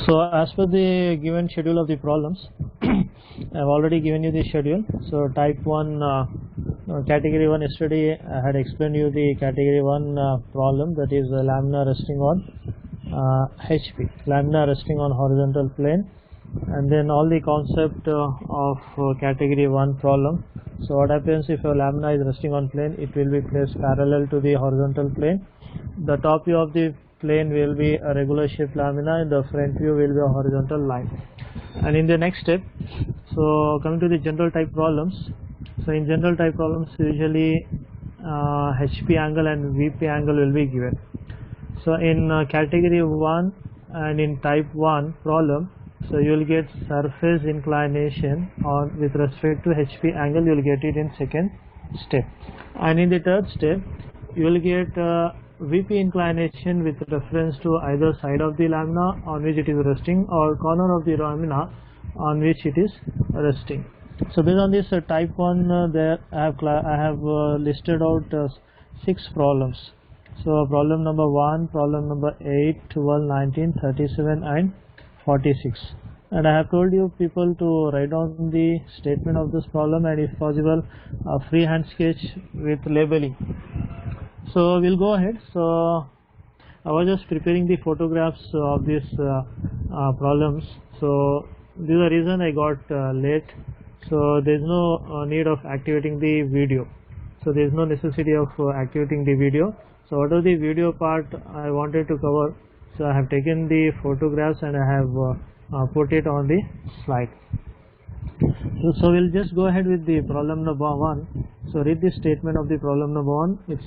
So as per the given schedule of the problems, I have already given you the schedule. So type 1 category 1, yesterday I had explained you the category 1 problem, that is lamina resting on HP, lamina resting on horizontal plane, and then all the concept of category 1 problem. So what happens if your lamina is resting on plane? It will be placed parallel to the horizontal plane. The top view of the plane will be a regular shaped lamina, and the front view will be a horizontal line. And in the next step, so coming to the general type problems, so in general type problems usually HP angle and VP angle will be given. So in category 1 and in type 1 problem, so you will get surface inclination on with respect to HP angle, you will get it in second step, and in the third step you will get VP inclination with reference to either side of the lamina on which it is resting or corner of the lamina on which it is resting. So based on this type 1 there I have listed out 6 problems. So problem number 1, problem number 8, 12, 19, 37 and 46, and I have told you people to write down the statement of this problem and if possible a freehand sketch with labeling. So we'll go ahead. So I was just preparing the photographs of these problems, so this is the reason I got late. So there is no need of activating the video, so there is no necessity of activating the video. So what are the video part I wanted to cover, so I have taken the photographs and I have put it on the slide. So we'll just go ahead with the problem number 1. So read the statement of the problem number 1. It's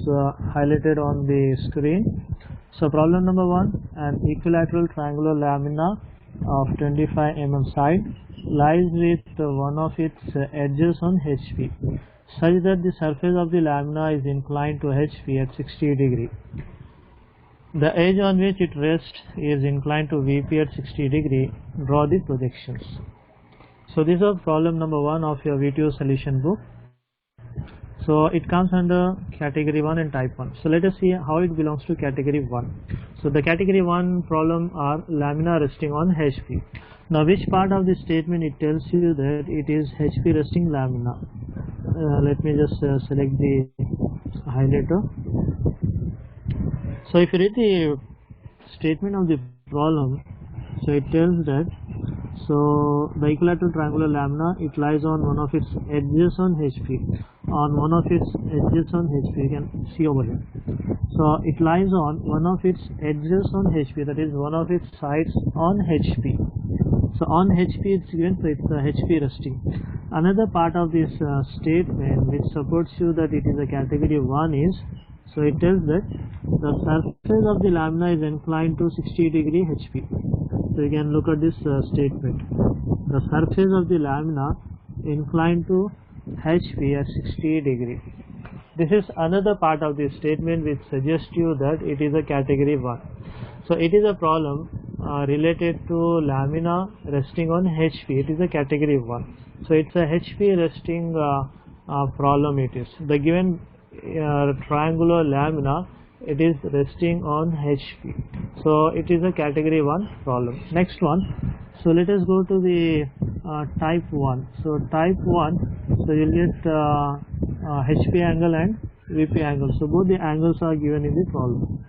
highlighted on the screen. So problem number 1, an equilateral triangular lamina of 25 mm side lies with one of its edges on HP, such that the surface of the lamina is inclined to HP at 60 degree. The edge on which it rests is inclined to VP at 60 degree. Draw the projections. So this is problem number 1 of your V2 solution book. So it comes under category 1 and type 1. So let us see how it belongs to category 1. So the category 1 problem are lamina resting on HP. Now which part of the statement it tells you that it is HP resting lamina? Let me just select the highlighter. So if you read the statement of the problem, so it tells that so the equilateral triangular lamina, it lies on one of its edges on HP. On one of its edges on HP, you can see over here. So it lies on one of its edges on HP, that is one of its sides on HP. So on HP it's given, so it's HP resting. Another part of this statement which supports you that it is a category 1 is, so it tells that the surface of the lamina is inclined to 60 degree HP. So you can look at this statement. The surface of the lamina inclined to HP at 60 degree. This is another part of the statement which suggests you that it is a category 1. So it is a problem related to lamina resting on HP. It is a category 1. So it's a HP resting problem. It is the given triangular lamina, it is resting on HP. So it is a category 1 problem. Next one, so let us go to the type 1. So type 1, so you'll get HP angle and VP angle. So both the angles are given in the problem.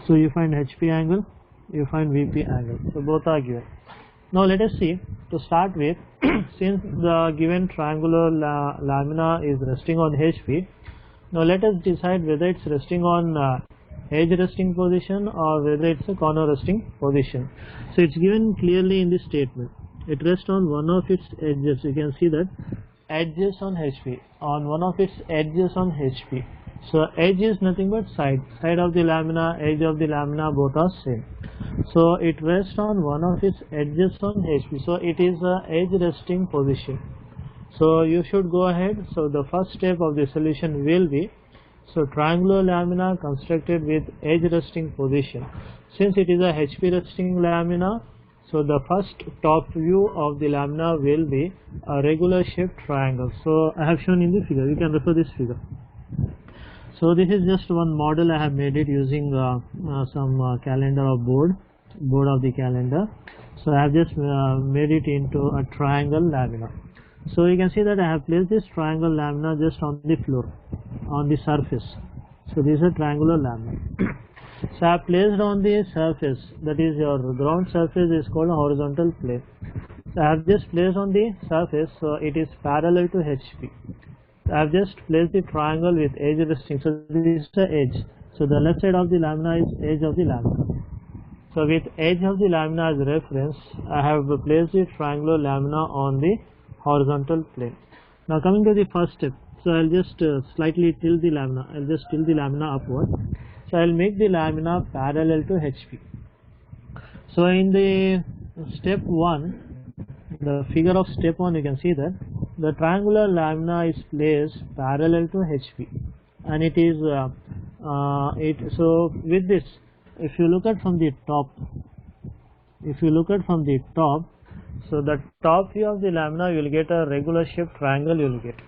So you find HP angle, you find VP angle. So both are given. Now let us see, to start with, since the given triangular lamina is resting on HP, now let us decide whether it's resting on edge resting position or whether it's a corner resting position. So it's given clearly in this statement. It rests on one of its edges. You can see that edges on HP, on one of its edges on HP. So edge is nothing but side of the lamina, edge of the lamina, both are same. So it rests on one of its edges on HP. So it is a edge resting position. So you should go ahead. So the first step of the solution will be So triangular lamina constructed with edge resting position. Since it is a HP resting lamina, so the first top view of the lamina will be a regular shaped triangle. So I have shown in the figure, you can refer this figure. So this is just one model. I have made it using some calendar of board of the calendar. So I have just made it into a triangle lamina. So you can see that I have placed this triangle lamina just on the floor, on the surface. So this is a triangular lamina. So I have placed on the surface, that is your ground surface is called a horizontal plane. So I have just placed on the surface, so it is parallel to HP. I have just placed the triangle with edge resting. So this is the edge. So the left side of the lamina is edge of the lamina. So with edge of the lamina as reference, I have placed the triangular lamina on the horizontal plane. Now coming to the first step, so I'll just slightly tilt the lamina. I'll just tilt the lamina upward. So I'll make the lamina parallel to HP. So in the step 1, the figure of step 1, you can see that the triangular lamina is placed parallel to HP, and it is so with this, if you look at from the top, so the top view of the lamina, you will get a regular shaped triangle you will get.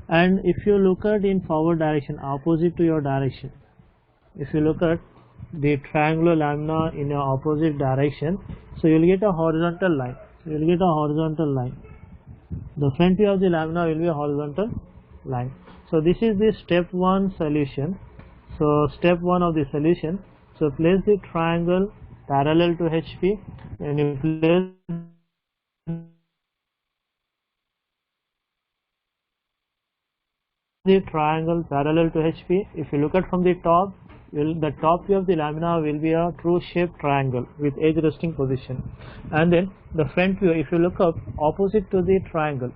And if you look at in forward direction, opposite to your direction, if you look at the triangular lamina in your opposite direction, so you will get a horizontal line. The front view of the lamina will be a horizontal line. So this is the step 1 solution. So step 1 of the solution. So place the triangle parallel to HP, and you place the triangle parallel to HP. If you look at from the top, the top view of the lamina will be a true shaped triangle with edge resting position. And then the front view, if you look up opposite to the triangle,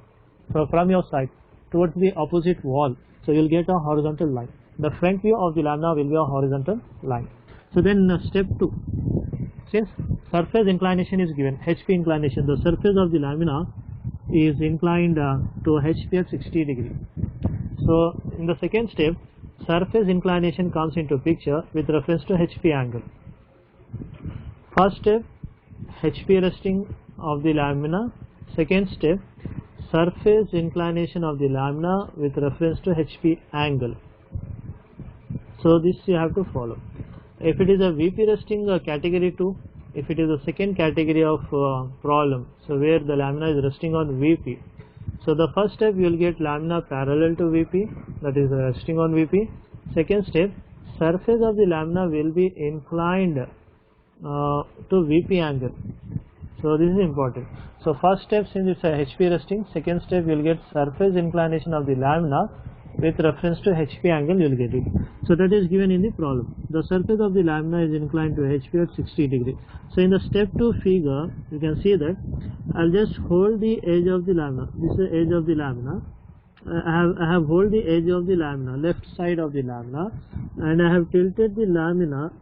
so from your side towards the opposite wall, so you will get a horizontal line. The front view of the lamina will be a horizontal line. So then step 2, since surface inclination is given, HP inclination, the surface of the lamina is inclined to HP at 60 degree. So in the second step, surface inclination comes into picture with reference to HP angle. First step, HP resting of the lamina. Second step, surface inclination of the lamina with reference to HP angle. So this you have to follow. If it is a VP resting category 2, if it is a second category of problem, so where the lamina is resting on VP, so the first step you will get lamina parallel to VP, that is resting on VP. Second step, surface of the lamina will be inclined to VP angle. So this is important. So first step, since it's a HP resting, second step you will get surface inclination of the lamina with reference to HP angle, you will get it. So that is given in the problem. The surface of the lamina is inclined to HP at 60 degree. So in the step 2 figure, you can see that I'll just hold the edge of the lamina. This is the edge of the lamina. I have hold the edge of the lamina, left side of the lamina, and I have tilted the lamina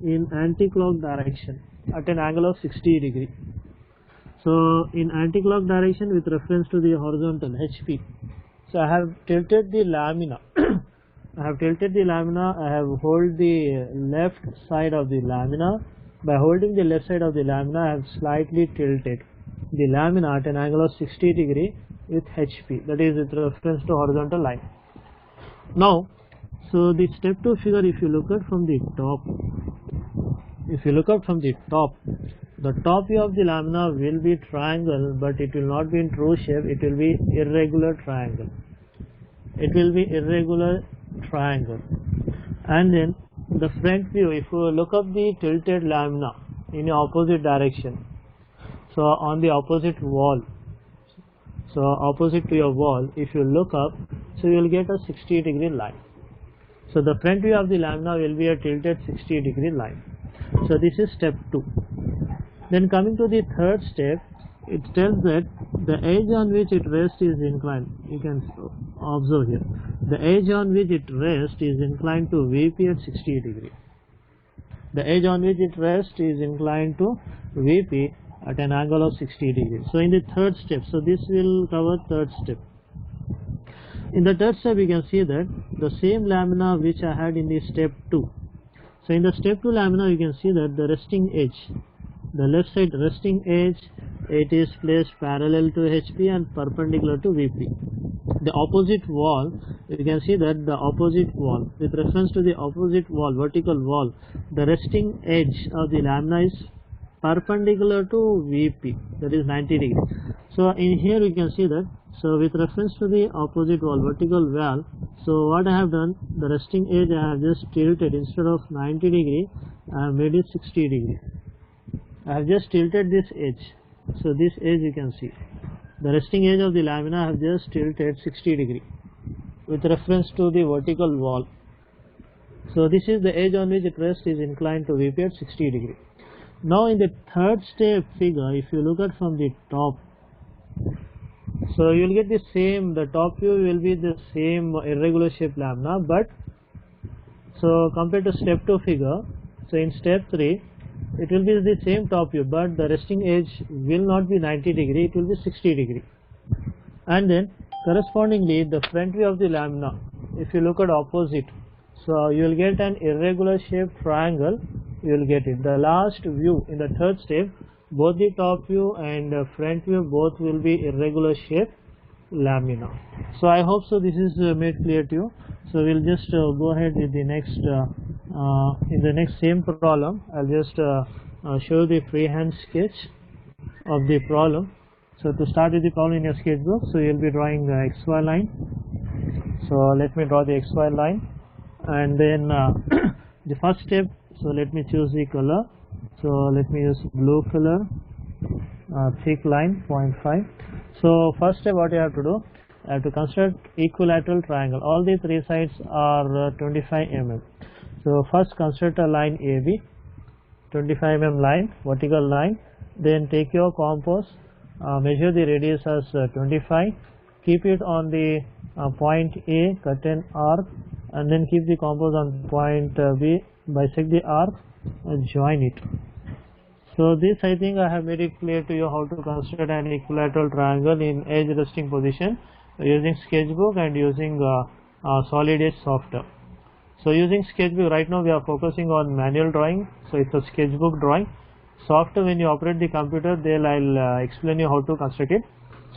in anti-clock direction at an angle of 60 degree. So in anti-clock direction with reference to the horizontal HP. So I have tilted the lamina. I have hold the left side of the lamina. By holding the left side of the lamina, I have slightly tilted the lamina at an angle of 60 degree with HP, that is with reference to horizontal line. Now, so the step 2 figure, if you look at from the top, the top view of the lamina will be triangle, but it will not be in true shape, it will be irregular triangle. And then the front view, if you look up the tilted lamina in the opposite direction, so on the opposite wall, so opposite to your wall, if you look up, so you will get a 60 degree line. So the front view of the lamina will be a tilted 60 degree line. So this is step 2. Then coming to the third step, it tells that the edge on which it rests is inclined. You can observe here. The edge on which it rests is inclined to VP at 60 degree. The edge on which it rests is inclined to VP at an angle of 60 degree. So in the third step, so this will cover third step. In the third step, you can see that the same lamina which I had in the step 2. So in the step 2 lamina, you can see that the resting edge, the left side resting edge, it is placed parallel to HP and perpendicular to VP. The opposite wall, you can see that the opposite wall, with reference to the opposite wall, vertical wall, the resting edge of the lamina is perpendicular to VP, that is 90 degree. So in here you can see that, so with reference to the opposite wall, vertical wall, so what I have done, the resting edge I have just tilted, instead of 90 degree, I have made it 60 degree. I have just tilted this edge. So this edge you can see, the resting edge of the lamina I have just tilted 60 degree with reference to the vertical wall. So this is the edge on which it rests is inclined to VP at 60 degree. Now in the third step figure, if you look at from the top, so you will get the same, the top view will be the same irregular shaped lamina, but so compared to step 2 figure, so in step 3 it will be the same top view, but the resting edge will not be 90 degree, it will be 60 degree. And then correspondingly the front view of the lamina, if you look at opposite, so you will get an irregular shaped triangle, you will get it. The last view in the third step, both the top view and front view both will be irregular shaped lamina. So I hope so this is made clear to you. So we'll just go ahead with the next in the next same problem. I'll just show the freehand sketch of the problem. So to start with the problem in your sketchbook, so you'll be drawing the XY line. So let me draw the XY line, and then the first step, so let me choose the color. So let me use blue color, thick line 0.5. So first step, what you have to do, I have to construct equilateral triangle. All the three sides are 25 mm. So first construct a line AB, 25 mm line, vertical line. Then take your compass, measure the radius as 25, keep it on the point A, cut an arc, and then keep the compass on point B, bisect the arc and join it. So this, I think I have made it clear to you how to construct an equilateral triangle in edge resting position using sketchbook and using solid edge software. So using sketchbook, right now we are focusing on manual drawing, so it's a sketchbook drawing. Software, when you operate the computer, then I'll explain you how to construct it.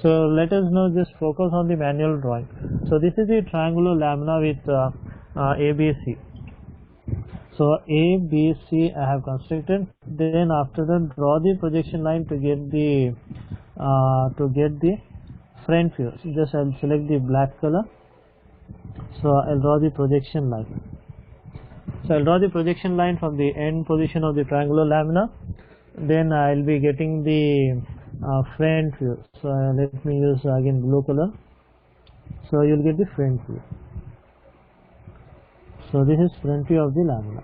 So let us now just focus on the manual drawing. So this is the triangular lamina with ABC. So ABC I have constructed. Then after that, draw the projection line to get the front view. So just I'll select the black color. So I'll draw the projection line. So I'll draw the projection line from the end position of the triangular lamina. Then I'll be getting the front view. So let me use again blue color. So you'll get the front view. So this is front view of the lamina.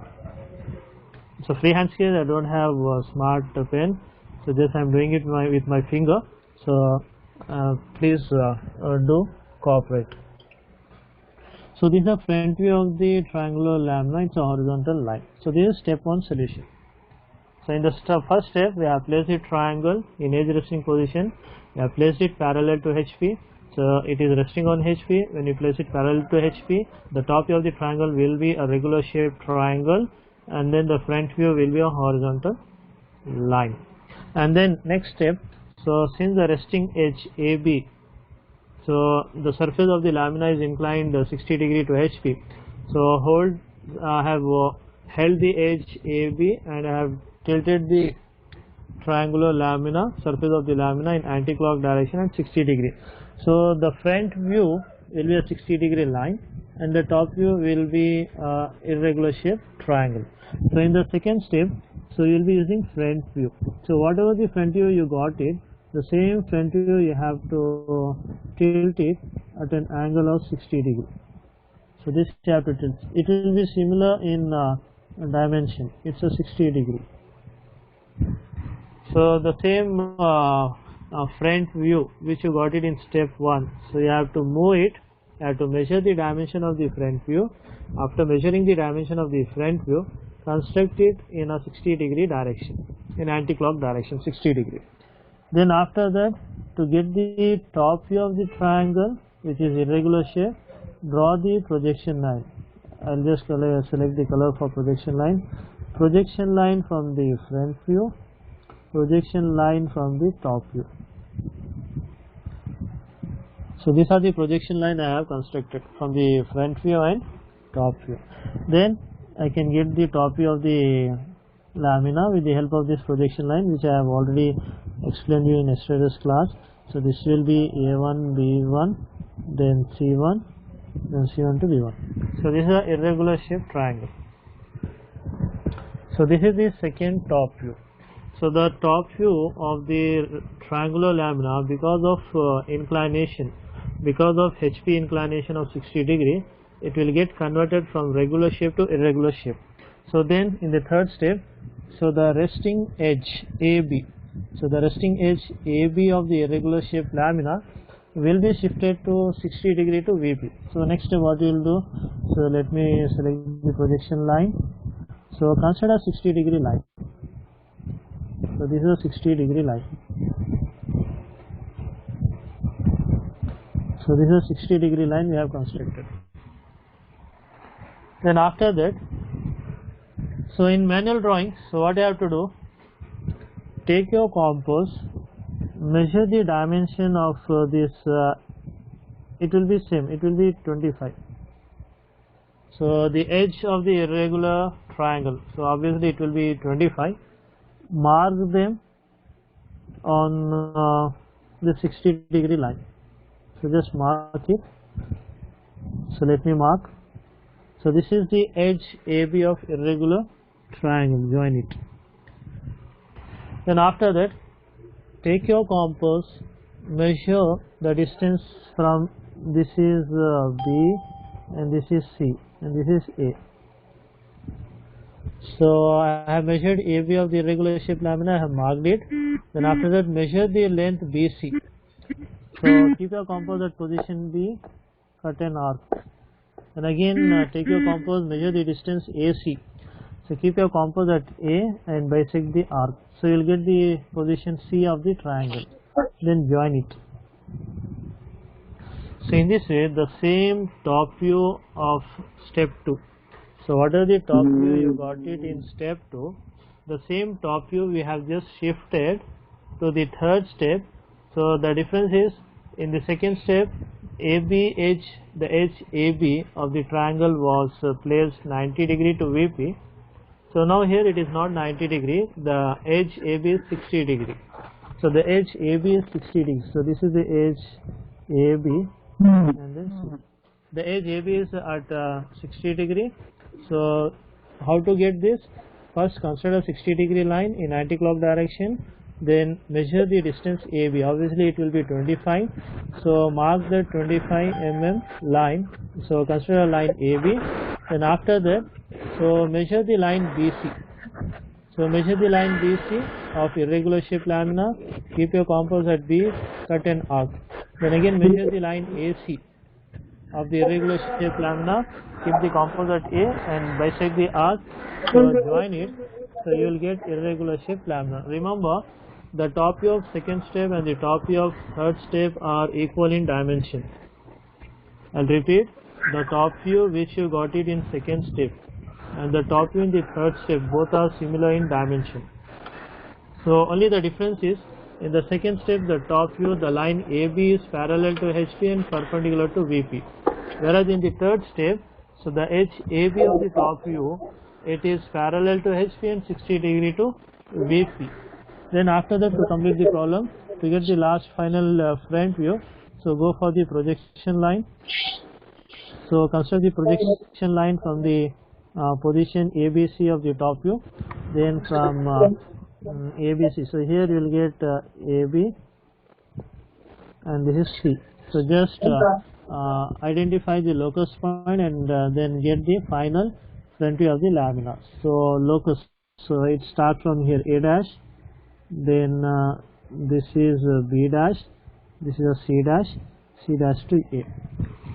So freehand sketch, I don't have a smart pen, so just I'm doing it with my finger. So please do cooperate. So this is the front view of the triangular lamina. It's a horizontal line. So this is step 1 solution. So in the first step, we have placed the triangle in edge resting position. We have placed it parallel to HP. So it is resting on HP. When you place it parallel to HP, the top view of the triangle will be a regular shaped triangle, and then the front view will be a horizontal line. And then next step, so since the resting edge AB, so the surface of the lamina is inclined 60 degree to HP. So I have held the edge AB and I have tilted the triangular lamina, surface of the lamina in anti-clock direction at 60 degree. So the front view will be a 60 degree line and the top view will be irregular shaped triangle. So in the second step, so you will be using front view. So whatever the front view you got it, the same front view you have to tilt it at an angle of 60 degree. So this you have to tilt. It will be similar in dimension. It's a 60 degree. So the same front view which you got it in step 1, so you have to move it, you have to measure the dimension of the front view. After measuring the dimension of the front view, construct it in a 60 degree direction, in anti-clock direction, 60 degree. Then after that, to get the top view of the triangle which is irregular shape, draw the projection line. I'll just select the color for projection line. Projection line from the front view, projection line from the top view. So these are the projection line I have constructed from the front view and top view. Then I can get the top view of the lamina with the help of this projection line, which I have already explained you in yesterday's class. So this will be A1, B1, then C1, then C1 to B1. So this is an irregular shaped triangle. So this is the second top view. So the top view of the triangular lamina, because of inclination, because of HP inclination of 60 degree, it will get converted from regular shape to irregular shape. So then in the third step, so the resting edge AB, so the resting edge AB of the irregular shaped lamina will be shifted to 60 degree to VP. So next step what we will do, so let me select the projection line. So consider 60 degree line. So this is a 60 degree line. So this is a 60 degree line we have constructed. Then after that, so in manual drawing, so what you have to do, take your compass, measure the dimension of this, it will be same, it will be 25. So the edge of the irregular triangle, so obviously it will be 25. Mark them on the 60 degree line. So just mark it. So let me mark. So this is the edge AB of irregular triangle, join it. Then after that, take your compass, measure the distance from, this is B and this is C and this is A. So I have measured AB of the irregular shaped lamina, I have marked it. Then after that, measure the length BC. So keep your compass at position B, cut an arc. And again take your compass, measure the distance AC. So keep your compass at A and bisect the arc. So you will get the position C of the triangle. Then join it. So in this way, the same top view of step 2. So what are the top view you got it in step 2? The same top view we have just shifted to the third step. So the difference is, in the second step, AB edge, the edge AB of the triangle was placed 90 degree to VP. So now here it is not 90 degree, the edge AB is 60 degree. So the edge AB is 60 degree. So this is the edge AB, and then the edge AB is at 60 degree. So how to get this? First consider 60 degree line in anti-clock direction. Then measure the distance AB. Obviously it will be 25. So mark the 25 mm line. So consider line AB. Then after that, so measure the line BC. So measure the line BC of irregular shaped lamina. Keep your compass at B, cut an arc. Then again measure the line AC of the irregular shaped lamina. Keep the compass at A and bisect the arc. So join it. So you will get irregular shaped lamina. Remember, the top view of second step and the top view of third step are equal in dimension. I'll repeat, the top view which you got it in second step and the top view in the third step, both are similar in dimension. So only the difference is, in the second step, the top view, the line AB is parallel to HP and perpendicular to VP. Whereas in the third step, so the edge AB of the top view, it is parallel to HP and 60 degree to VP. Then after that, to complete the problem, to get the last final front view, so go for the projection line. So construct the projection line from the position ABC of the top view, then from ABC. So here you will get AB and this is C. So just identify the locus point and then get the final front view of the lamina. So locus, so it starts from here A dash, then this is B dash, this is a C dash, C dash to A.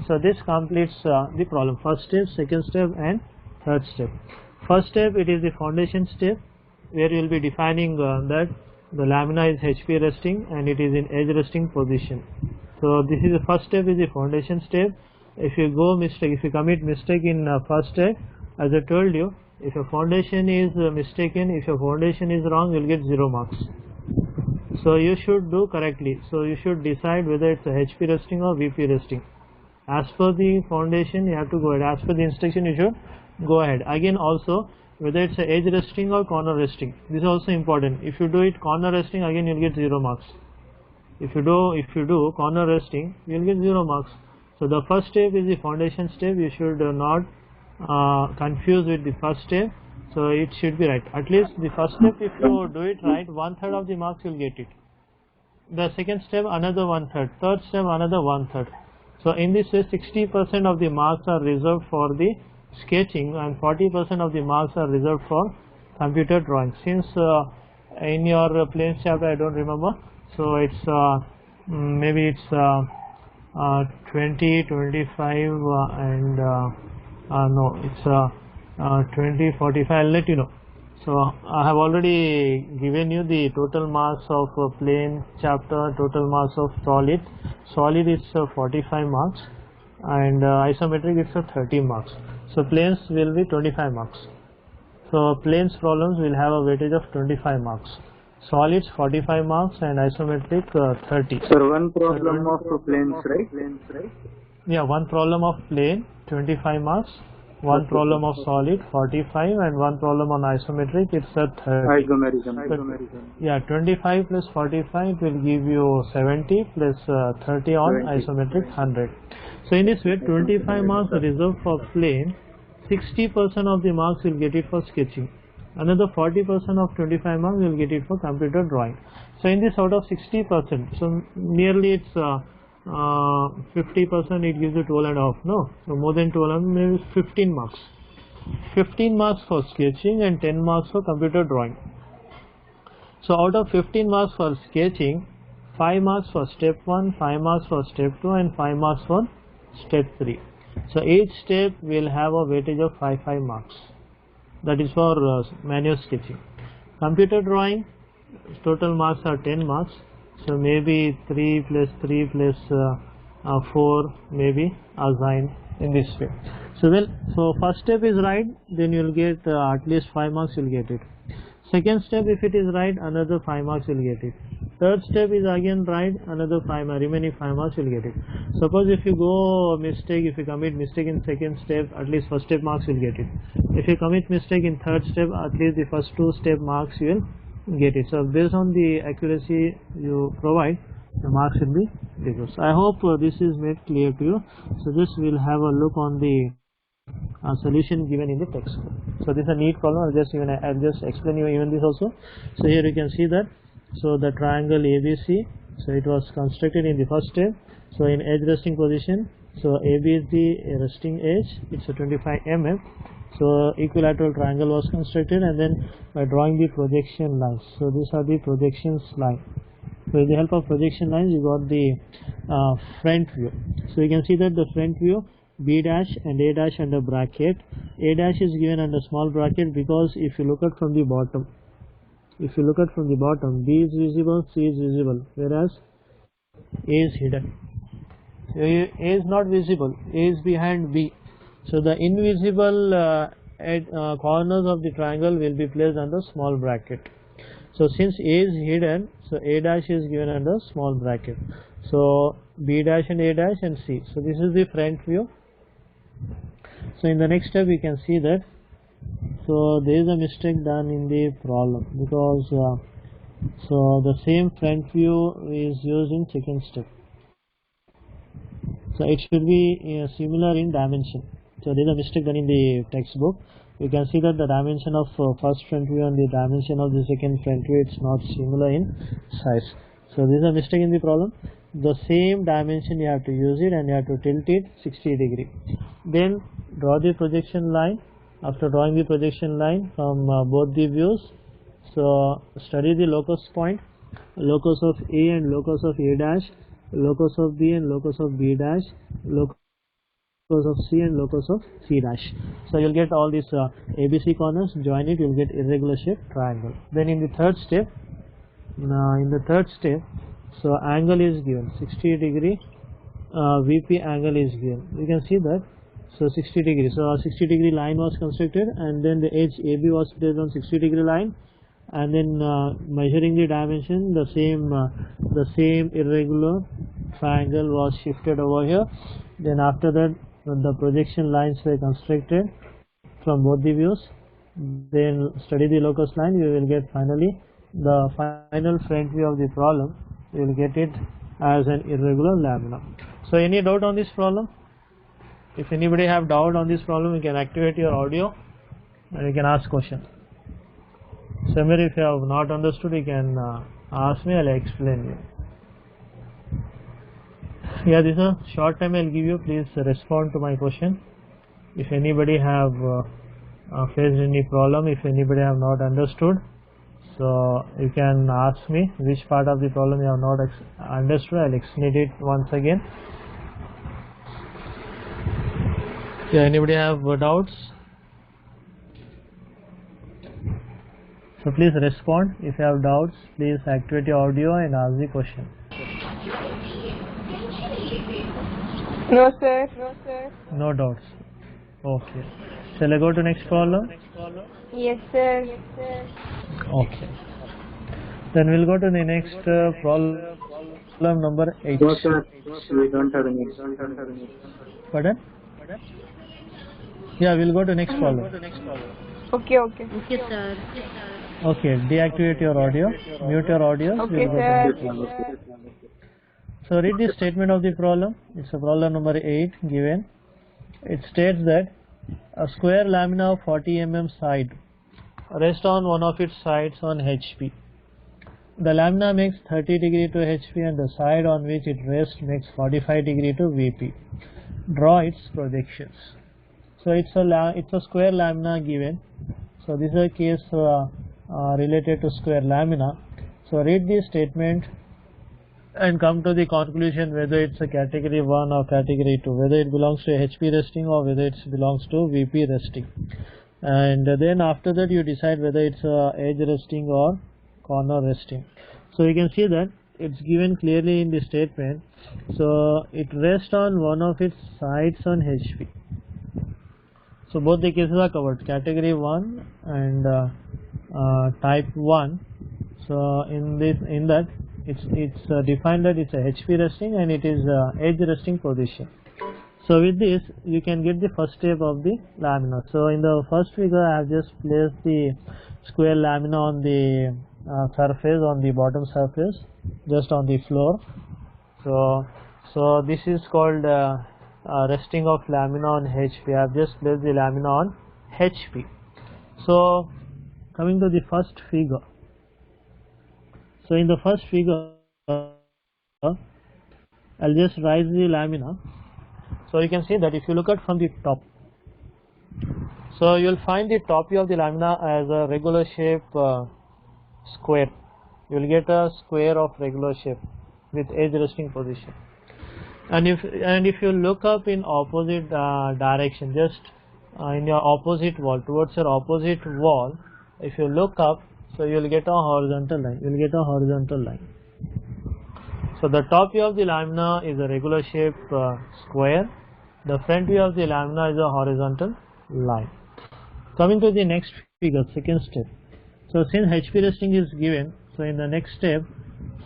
So this completes the problem. First step, second step and third step. First step, it is the foundation step where you will be defining that the lamina is HP resting and it is in edge resting position. So this is the first step, is the foundation step. if you commit mistake in first step, as I told you, if your foundation is mistaken, if your foundation is wrong, you'll get 0 marks. So you should do correctly. So you should decide whether it's a HP resting or VP resting. As per the foundation, you have to go ahead. As per the instruction, you should go ahead. Again, also whether it's a edge resting or corner resting. This is also important. If you do it corner resting, again you'll get 0 marks. If you do corner resting, you'll get 0 marks. So the first step is the foundation step. You should not confuse with the first step. So it should be right. At least the first step, if you do it right, 1/3 of the marks you'll get it. The second step, another 1/3. Third step, another 1/3. So in this way, 60% of the marks are reserved for the sketching and 40% of the marks are reserved for computer drawing. Since in your planes chapter, I don't remember, so it's maybe it's 20, 25 and no, it's 20, 45. I'll let you know. So I have already given you the total marks of plane chapter, total marks of solid. Solid is 45 marks and isometric it's 30 marks. So planes will be 25 marks. So planes problems will have a weightage of 25 marks. Solids 45 marks and isometric 30. So one problem of planes, right? Yeah, one problem of plane 25 marks. One problem of solid 45 and one problem on isometric it's 30. Isomerism. Yeah, 25 plus 45 it will give you 70 plus 30 on 20. isometric 100. So in this way 25 marks are reserved for plane, 60% of the marks will get it for sketching. Another 40% of 25 marks will get it for computer drawing. So in this out of 60%, so nearly it's 50% it gives you 12.5. No, so more than 12, maybe 15 marks. 15 marks for sketching and 10 marks for computer drawing. So out of 15 marks for sketching, 5 marks for step 1, 5 marks for step 2 and 5 marks for step 3. So each step will have a weightage of 5 marks. That is for manual sketching. Computer drawing, total marks are 10 marks. So maybe 3 plus 3 plus 4 maybe assigned in this way. So well, so first step is right, then you will get at least 5 marks you will get it. Second step, if it is right, another 5 marks you will get it. Third step is again right, another 5 marks, remaining 5 marks you will get it. Suppose if you if you commit mistake in second step, at least first step marks you will get it. If you commit mistake in third step, at least the first 2 step marks you will get it. So based on the accuracy you provide, the marks will be reduced. I hope this is made clear to you. So just we'll have a look on the solution given in the textbook. So this is a neat problem. I'll just explain you even this also. So here you can see that. So the triangle ABC. So it was constructed in the first step. So in edge resting position. So AB is the resting edge. It's a 25 mm. So equilateral triangle was constructed, and then by drawing the projection lines. So these are the projections line. So with the help of projection lines, you got the front view. So you can see that the front view, B dash and A dash under bracket. A dash is given under small bracket because if you look at from the bottom, B is visible, C is visible, whereas A is hidden. So A is not visible, A is behind B. So the invisible corners of the triangle will be placed under small bracket. So since A is hidden, so A dash is given under small bracket. So B dash and A dash and C. So this is the front view. So in the next step we can see that. So there is a mistake done in the problem because so the same front view is used in second step. So it should be similar in dimension. So there is a mistake done in the textbook. You can see that the dimension of first front view and the dimension of the second front view, it's not similar in size. So this is a mistake in the problem. The same dimension you have to use it and you have to tilt it 60 degree. Then draw the projection line. After drawing the projection line from both the views, so study the locus point, locus of A and locus of A dash, locus of B and locus of B dash, locus of C and locus of C dash. So you'll get all these ABC corners, join it, you'll get irregular shaped triangle. Then in the third step, so angle is given 60 degree VP angle is given. You can see that. So 60 degrees. So a 60 degree line was constructed, and then the edge AB was placed on 60 degree line, and then measuring the dimension, the same irregular triangle was shifted over here. Then after that, the projection lines were constructed from both the views. Then study the locus line. You will get finally the final front view of the problem. You will get it as an irregular lamina. So any doubt on this problem? If anybody have doubt on this problem, you can activate your audio and you can ask question. Samir, if you have not understood, you can ask me. I'll explain you. Yeah, this is a short time I'll give you. Please respond to my question. If anybody have faced any problem, if anybody have not understood, so you can ask me which part of the problem you have not understood. I'll explain it once again. Yeah, anybody have doubts? So please respond. If you have doubts, please activate your audio and ask the question. No sir. No sir. No doubts. Okay. Shall I go to next problem? Yes sir. Yes sir. Okay. Then we'll go to the next problem number 8. No, sir. We don't have any. Pardon? Yeah, we'll go to next problem. Okay. Okay. Okay, sir. Okay, deactivate your audio, mute your audio. Okay, We'll go to sir. next problem. So read the statement of the problem. It's a problem number 8 given. It states that a square lamina of 40 mm side rests on one of its sides on HP. The lamina makes 30 degree to HP and the side on which it rests makes 45 degree to VP. Draw its projections. So it's a square lamina given. So this is a case related to square lamina. So read the statement and come to the conclusion whether it's a category 1 or category 2, whether it belongs to HP resting or whether it belongs to VP resting. And then after that you decide whether it's edge resting or corner resting. So you can see that it's given clearly in the statement. So it rests on one of its sides on HP. So both the cases are covered, category 1 and type 1. So in that it's defined that it's a HP resting and it is edge resting position. So with this you can get the first step of the lamina. So in the first figure I have just placed the square lamina on the surface, on the bottom surface, just on the floor. So this is called resting of lamina on HP. I have just placed the lamina on HP. So coming to the first figure. So in the first figure I'll just raise the lamina. So you can see that if you look at from the top, so you will find the top view of the lamina as a regular shape square. You will get a square of regular shape with edge resting position. And if you look up in opposite direction, just in your opposite wall, towards your opposite wall, if you look up, so you will get a horizontal line. You will get a horizontal line. So the top view of the lamina is a regular shape square. The front view of the lamina is a horizontal line. Coming to the next figure, second step. So since HP resting is given, so in the next step,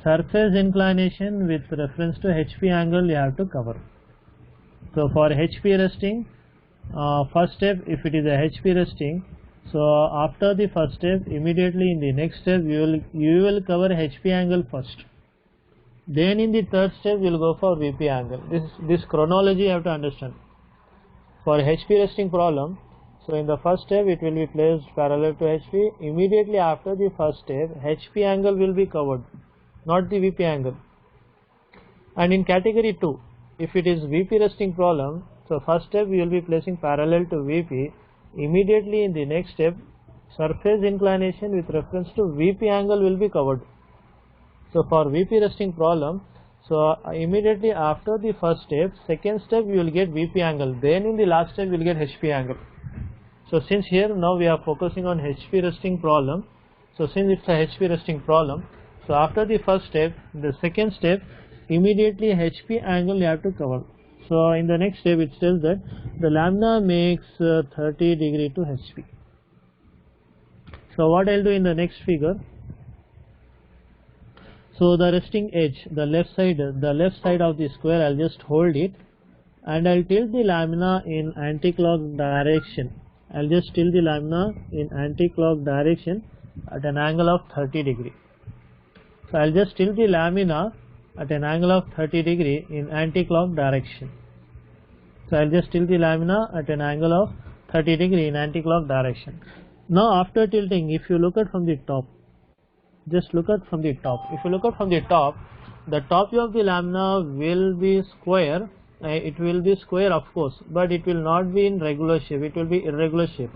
surface inclination with reference to HP angle you have to cover. So for HP resting, first step, if it is a HP resting, so after the first step, immediately in the next step you will cover HP angle first. Then in the third step you will go for VP angle. This chronology you have to understand. For HP resting problem, so in the first step it will be placed parallel to HP. Immediately after the first step, HP angle will be covered, not the VP angle. And in category 2, if it is VP resting problem, so first step we will be placing parallel to VP. Immediately in the next step, surface inclination with reference to VP angle will be covered. So for VP resting problem, so immediately after the first step, second step you will get VP angle, then in the last step you will get HP angle. So since here now we are focusing on HP resting problem, so since it's a HP resting problem, so after the first step, the second step immediately HP angle you have to cover. So in the next step it says that the lamina makes 30 degree to HP. So what I'll do in the next figure, so the resting edge, the left side of the square, I'll just hold it and I'll tilt the lamina in anti-clock direction. I'll just tilt the lamina in anti-clock direction at an angle of 30 degree. So I'll just tilt the lamina at an angle of 30 degree in anti-clock direction. So I'll just tilt the lamina at an angle of 30 degree in anti-clock direction. Now after tilting, if you look at from the top, just look at from the top. If you look at from the top view of the lamina will be square. It will be square of course, but it will not be in regular shape, it will be irregular shape.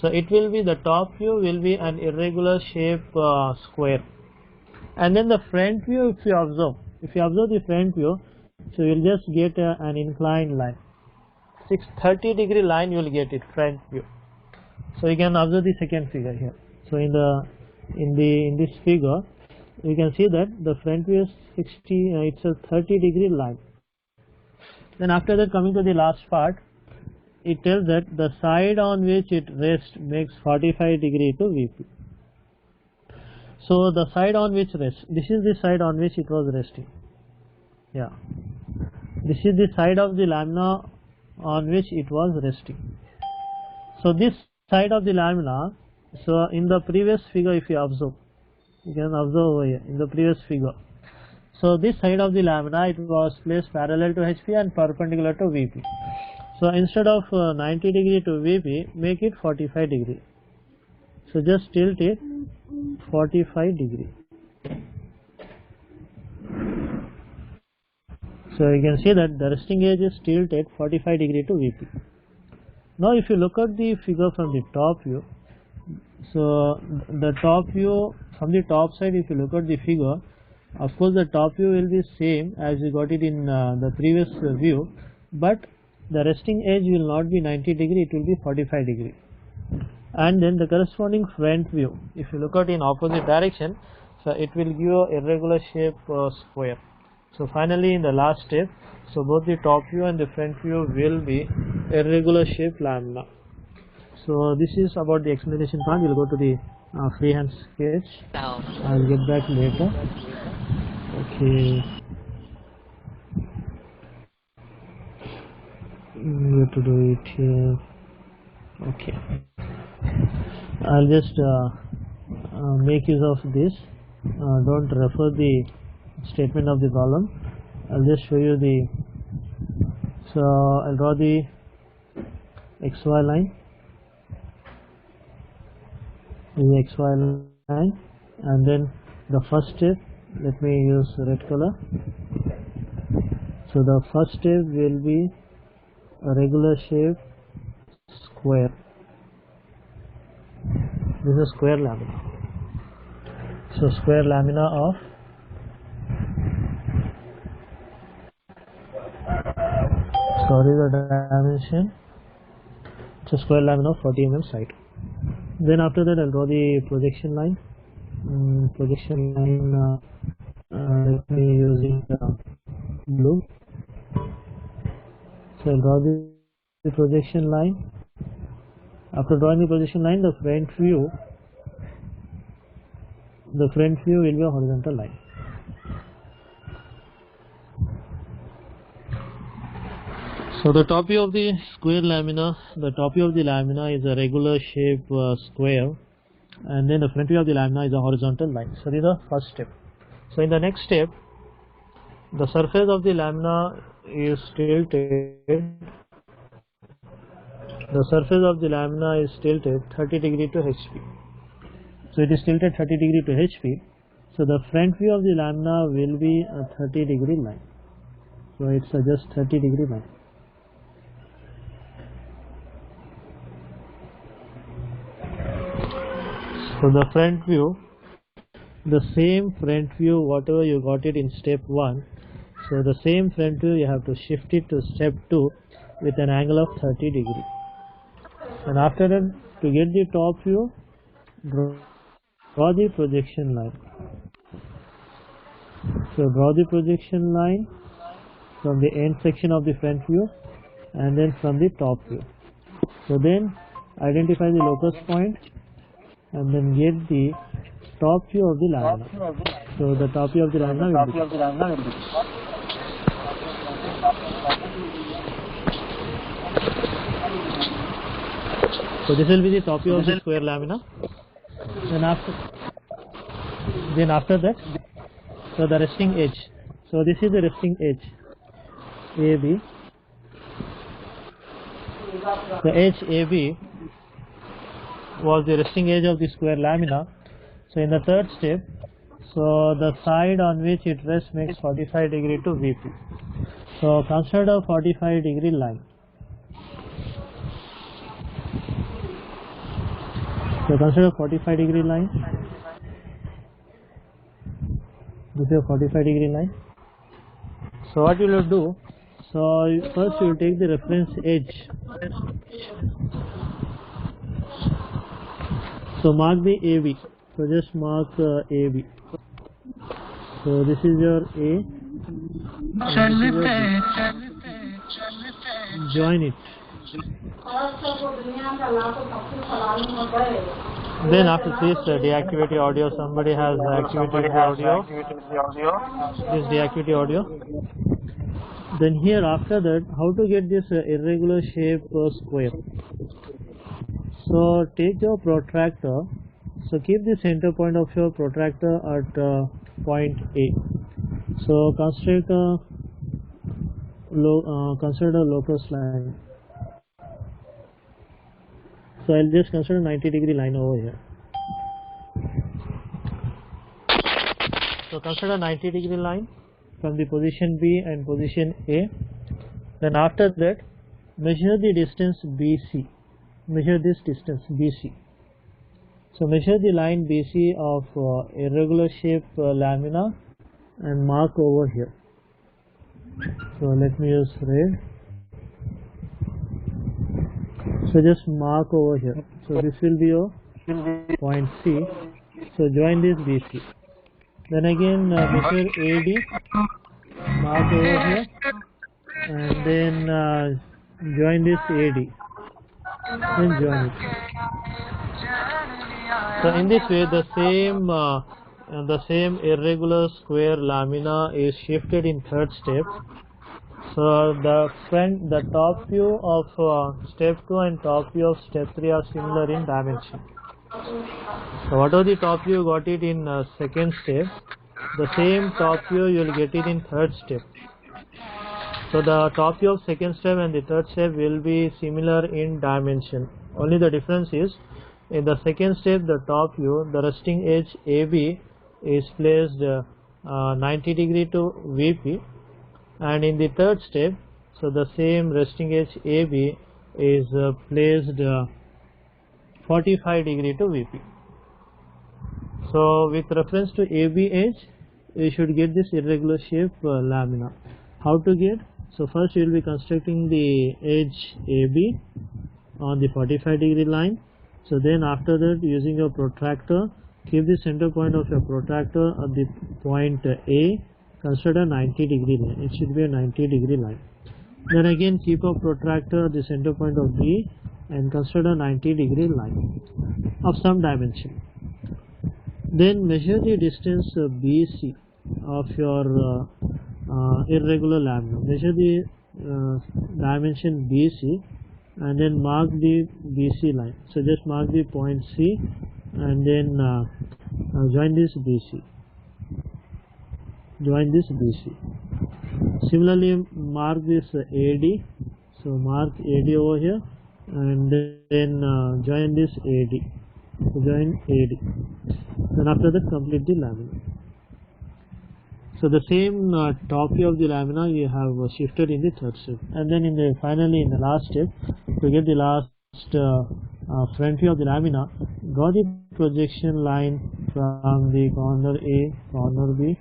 So it will be, the top view will be an irregular shape square. And then the front view, if you observe the front view, so you will just get an inclined line, 630 degree line you will get it, front view. So you can observe the second figure here. So in this figure you can see that the front view is it's a 30 degree line. Then after that, coming to the last part, it tells that the side on which it rests makes 45 degree to VP. So the side on which rests, this is the side on which it was resting. Yeah, this is the side of the lamina on which it was resting. So this side of the lamina, so in the previous figure if you observe, you can observe over here in the previous figure. So this side of the lamina, it was placed parallel to HP and perpendicular to VP. So instead of 90 degree to VP, make it 45 degree. So just tilt it 45 degree. So you can see that the resting edge is tilted 45 degree to VP. Now if you look at the figure from the top view, so the top view from the top side, if you look at the figure, of course the top view will be same as you got it in the previous view, but the resting edge will not be 90 degree, it will be 45 degree. And then the corresponding front view, if you look at in opposite direction, so it will give a irregular shape square. So finally in the last step, so both the top view and the front view will be irregular shape lamina. So this is about the explanation part. We'll go to the freehand sketch. I'll get back later. Okay. We have to do it here. Okay. I'll just make use of this. Don't refer the statement of the problem. I'll just show you the. So I'll draw the XY line. The XY line, and then the first step, let me use red color. So the first step will be a regular shape square. This is square lamina. So square lamina of the dimension. It's a square lamina of 40 mm side. Then after that I'll draw the projection line. Projection line, let me using blue. So I'll draw the projection line. After drawing the projection line, the front view will be a horizontal line. So the top view of the square lamina, is a regular shape square, and then the front view of the lamina is a horizontal line. So this is the first step. So in the next step, the surface of the lamina is tilted. The surface of the lamina is tilted 30 degree to HP. So it is tilted 30 degree to HP. So the front view of the lamina will be a 30 degree line. So it's a just 30 degree line. So the front view, the same front view whatever you got it in step 1, so the same front view you have to shift it to step 2 with an angle of 30 degree. And after that, to get the top view, draw the projection line. So draw the projection line from the end section of the front view and then from the top view. So then identify the locus point and then get the top view of the lamina. So the top view of the lamina will be. So this will be the top view of the square lamina. Then after that, so the resting edge. So this is the resting edge, AB. The edge AB was the resting edge of the square lamina. So in the third step, so the side on which it rests makes 45 degree to VP. So consider a 45 degree line. So consider 45 degree line. This is a 45 degree line. So what you will do? So first you will take the reference edge. So mark the AB. So just mark AB. So this is your A. And this is your B. Join it. Then after this, deactivate the audio. Somebody has activated the audio. Please deactivate the audio. Then here after that, how to get this irregular shape square? So take your protractor. So keep the center point of your protractor at point A. So construct a consider locus line. So I'll just consider 90 degree line over here. So consider 90 degree line from the position B and position A. Then after that, measure the distance BC. Measure this distance BC. So measure the line BC of irregular shape lamina and mark over here. So let me use red. So just mark over here. So this will be your point C. So join this BC. Then again measure AD, mark over here, and then join this AD. Then join it. So in this way, the same irregular square lamina is shifted in third step. So the top view of step 2 and top view of step 3 are similar in dimension. So whatever the top view got it in second step, the same top view you will get it in third step. So the top view of second step and the third step will be similar in dimension. Only the difference is, in the second step, the top view, the resting edge AB is placed 90 degree to VP, and in the third step, so the same resting edge AB is placed 45 degree to VP. So with reference to AB edge, you should get this irregular shape lamina. How to get? So first you will be constructing the edge AB on the 45 degree line. So then after that, using your protractor, keep the center point of your protractor at the point A, consider 90 degree line. It should be a 90 degree line. Then again keep a protractor at the center point of B and consider 90 degree line of some dimension. Then measure the distance BC of your irregular lamina. Measure the dimension BC and then mark the BC line. So just mark the point C and then join this BC. Join this BC. Similarly, mark this AD. So mark AD over here and then join this AD. So join AD. Then after that, complete the lamina. So the same top view of the lamina you have shifted in the third step, and then finally in the last step, to get the last front view of the lamina, draw the projection line from the corner A, corner B,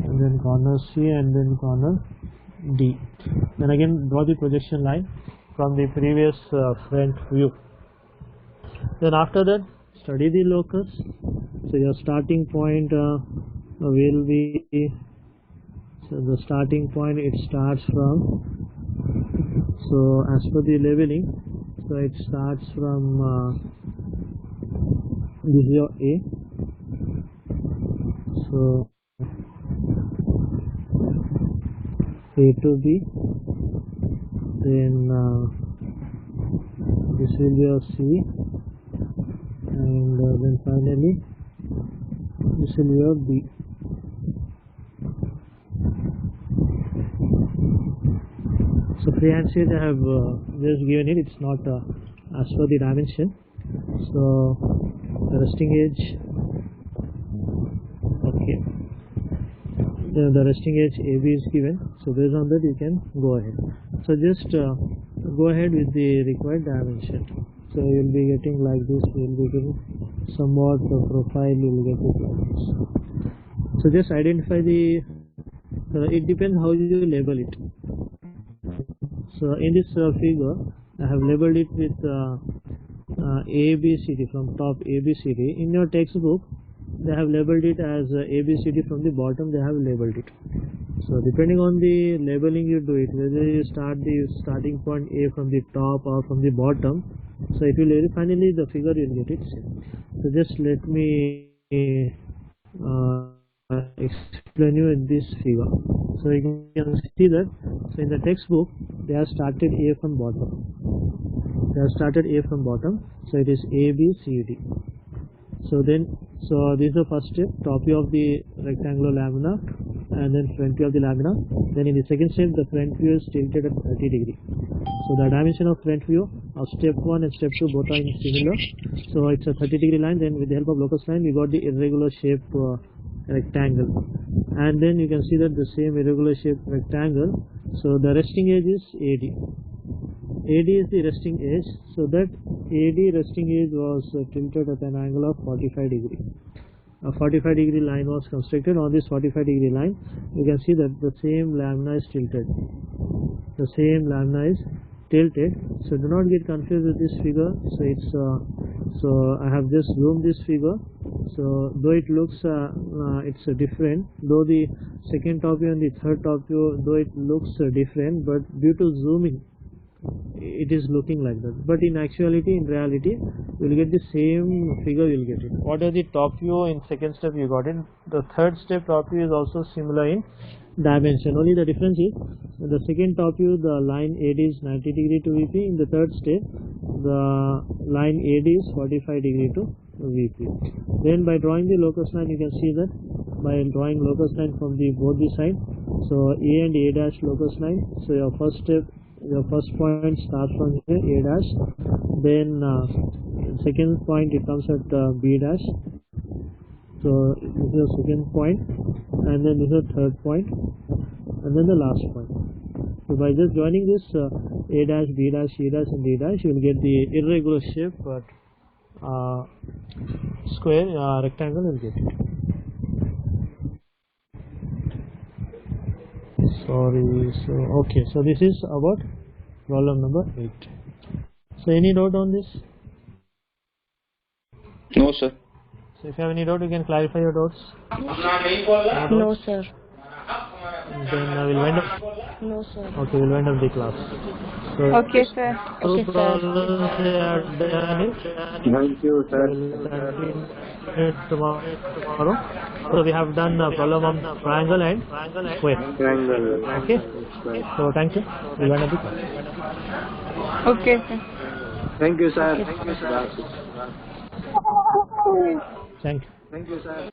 and then corner C, and then corner D. Then again draw the projection line from the previous front view. Then after that, study the locus. So your starting point will be So the starting point, it starts from, so as per the leveling, so it starts from this is your A. So A to B, then this will be your C, and then finally this will be your B. So freehand sheet I have just given it, it's not as per the dimension. So the resting edge, okay, the resting edge AB is given, so based on that you can go ahead. So just go ahead with the required dimension. So you will be getting like this, you will be getting somewhat the profile, you will get it like this. So just identify the, it depends how you label it. So in this figure I have labeled it with ABCD, from top ABCD. In your textbook they have labeled it as ABCD, from the bottom they have labeled it. So depending on the labeling you do it, whether you start the starting point A from the top or from the bottom, so it will vary. Finally the figure you will get it same. So just let me explain you in this figure. So you can see that, so in the textbook they have started A from bottom. They have started A from bottom, so it is A, B, C, D. So then, so this is the first step, top view of the rectangular lamina, and then front view of the lamina. Then in the second step, the front view is tilted at 30 degree. So the dimension of front view of step 1 and step 2 both are similar. So it's a 30 degree line. Then with the help of locus line, we got the irregular shape rectangle, and then you can see that the same irregular shaped rectangle, so the resting edge is AD. AD is the resting edge, so that AD resting edge was tilted at an angle of 45 degree. A 45 degree line was constructed. On this 45 degree line you can see that the same lamina is tilted. The same lamina is tilted, so do not get confused with this figure. So it's so I have just zoomed this figure. So though it looks it's different, though the second top view and the third top view, though it looks different, but due to zooming it is looking like that. But in actuality, in reality, you will get the same figure, you will get it. What are the top view in second step you got it. The third step top view is also similar in dimension. Only the difference is in the second top view the line AD is 90 degree to VP. In the third step the line AD is 45 degree to VP. Then by drawing the locus line, you can see that by drawing locus line from the both the side, so A and A dash locus line. So your first step, your first point starts from here, A dash, then second point it comes at B dash. So this is the second point, and then this is the third point, and then the last point. So by just joining this A dash, B dash, C dash and D dash, you will get the irregular shape, but square rectangle will get it. Sorry, so okay, so this is about problem number 8. So any doubt on this? No, sir. So if you have any doubt, you can clarify your doubts. No, sir. Then I will wind up. No, sir. Okay, we'll wind up the class. So Okay, sir. two problems they are done. Thank you, sir. We'll continue tomorrow. So we have done problem of triangle and square. Triangle. Okay. So thank you. We'll wind up the class. Okay, sir. Thank you, sir. Thank you, sir. Thank you. Thank you, sir.